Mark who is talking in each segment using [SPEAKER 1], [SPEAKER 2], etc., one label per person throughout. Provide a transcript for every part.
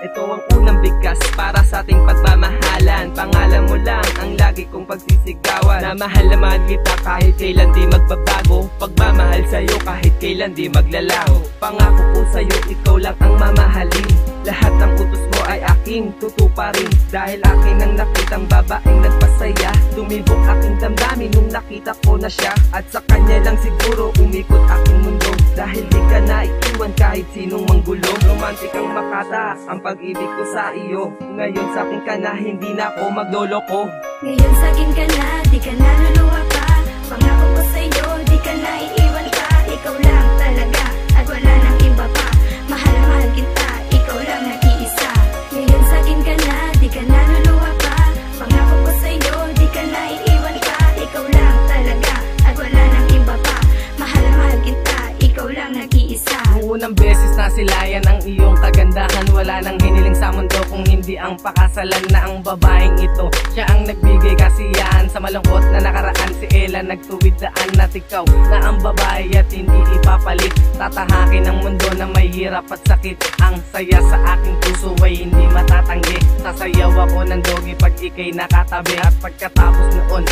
[SPEAKER 1] ito ang unang bigkas para sa ating pagmamahalan. Pangalan mo lang ang lagi kong pagsisigawan, na mahal na mahal kita kahit kailan di magbabago. Pagmamahal sa'yo kahit kailan di maglalaho. Pangako ko sa'yo, ikaw lang ang mamahalin. Lahat ng utos mo ay aking tutuparin, dahil akin ang nakitang babaeng nagpasaya. Tumibok aking damdamin nung nakita ko na siya, at sa kanya lang siguro umikot aking mundo. Dahil di ka naiiwan kahit sinong manggulo. Romantik ang makata ang pag-ibig ko sa iyo. Ngayon sa akin ka na, hindi na ako magloloko.
[SPEAKER 2] Ngayon sa akin ka na, di ka na luluwa pa. Pangako ko sa'yo, di ka na iiwan pa. Ikaw lang talaga at wala nang iba pa. Mahal na mahal kita, ikaw lang nag-iisa. Ngayon sa akin ka na, di ka na luluwa pa. Pangako ko sa'yo, di ka na iiwan pa. Ikaw lang talaga at wala nang iba pa. Mahal na mahal kita, ikaw lang nag-iisa.
[SPEAKER 1] Unang beses na silayan ang iyong kagandahan, wala nang hiniling sa mundo kung hindi ang pakasalan na ang babaeng ito. Siya ang nagbigay kasiyahan sa malungkot na nakaraan. Si Ella nagtuwid daan at ikaw na ang babae at hindi ipapalit. Tatahakin ang mundo na may hirap at sakit. Ang saya sa aking puso ay hindi matatanggi. Sasayaw ako ng dogi pag ikay nakatabi, at pagkatapos noon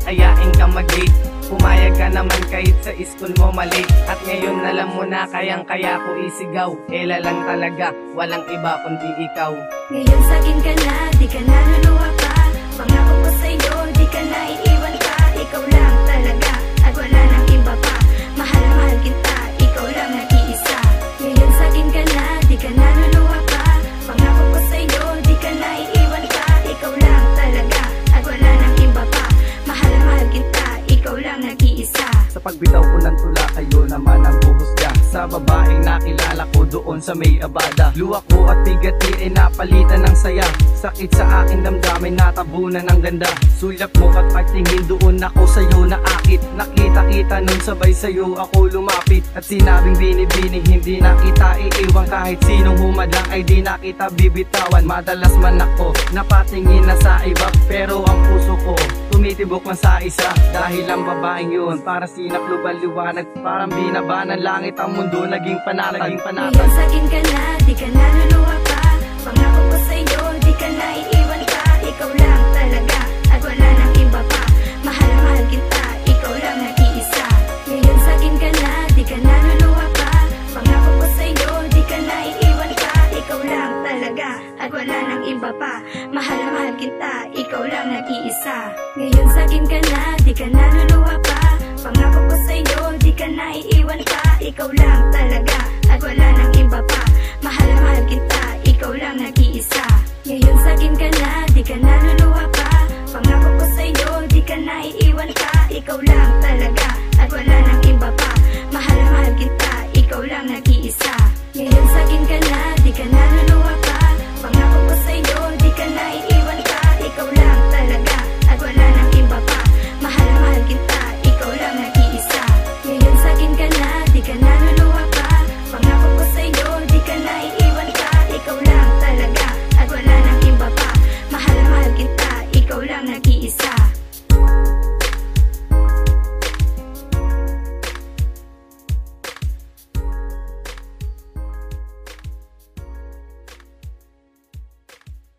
[SPEAKER 1] ayain ka mag-date. Pumayag ka naman kahit sa school mo mali, at ngayon alam mo na kayang-kaya ko isigaw. Ella lang talaga, walang iba kundi ikaw.
[SPEAKER 2] Ngayon sa akin ka na, di ka na luluwa pa. Pangako ko sa'yo, di ka na iiwan pa. Ikaw lang talaga at wala nang iba pa. Mahal na mahal kita, ikaw lang nag-iisa. Ngayon sa akin ka na, di ka na luluwa pa. Pangako ko sa'yo, di ka na iiwan pa. Ikaw lang talaga at wala nang iba pa. Mahal na mahal kita, ikaw lang nag-iisa.
[SPEAKER 3] Sa pagbitaw ko ng tula, kayo naman ang huhusga sa babaeng nakilala ko doon sa may abada. Luwa ko at bigati ay napalitan ng saya. Sakit sa aking damdamin, natabunan ng ganda. Sulap mo at pagtingin doon ako sa'yo naakit. Nakita-kita nun sabay sa'yo ako lumapit, at sinabing bini-bini hindi na kita iiwan. Kahit sinong humadlang ay di na kita bibitawan. Madalas man ako napatingin na sa iba, pero ang puso ko tumitibok man sa isa. Dahil ang babaeng yun para sinakluban liwanag, parang binaba ng langit ang mundo, naging panatag.
[SPEAKER 2] Ngayon sa akin ka na, di ka na luluwa pa. Pangako ko sa'yo, di ka na iiwan pa. Ikaw lang talaga at wala nang iba pa. Mahal na mahal kita, ikaw lang nag-iisa. Ngayon sa akin ka na, di ka na luluwa pa. Pangako ko sa'yo, di ka na iiwan pa. Ikaw lang talaga at wala nang iba pa. Mahal na mahal kita, ikaw lang nag-iisa. Ngayon sa akin ka na, di ka na luluwa pa. Pangako ko sa'yo, di ka na iiwan pa. Ikaw lang talaga at wala nang iba pa. Mahal na mahal kita, ikaw lang nag-iisa. Ngayon sa akin ka na, di ka na luluwa pa. Pangako ko sa'yo, di ka na iiwan pa. Ikaw lang talaga at wala nang iba pa. Mahal na mahal kita, ikaw lang nag-iisa. Ngayon sa akin ka na, di ka na luluwa pa.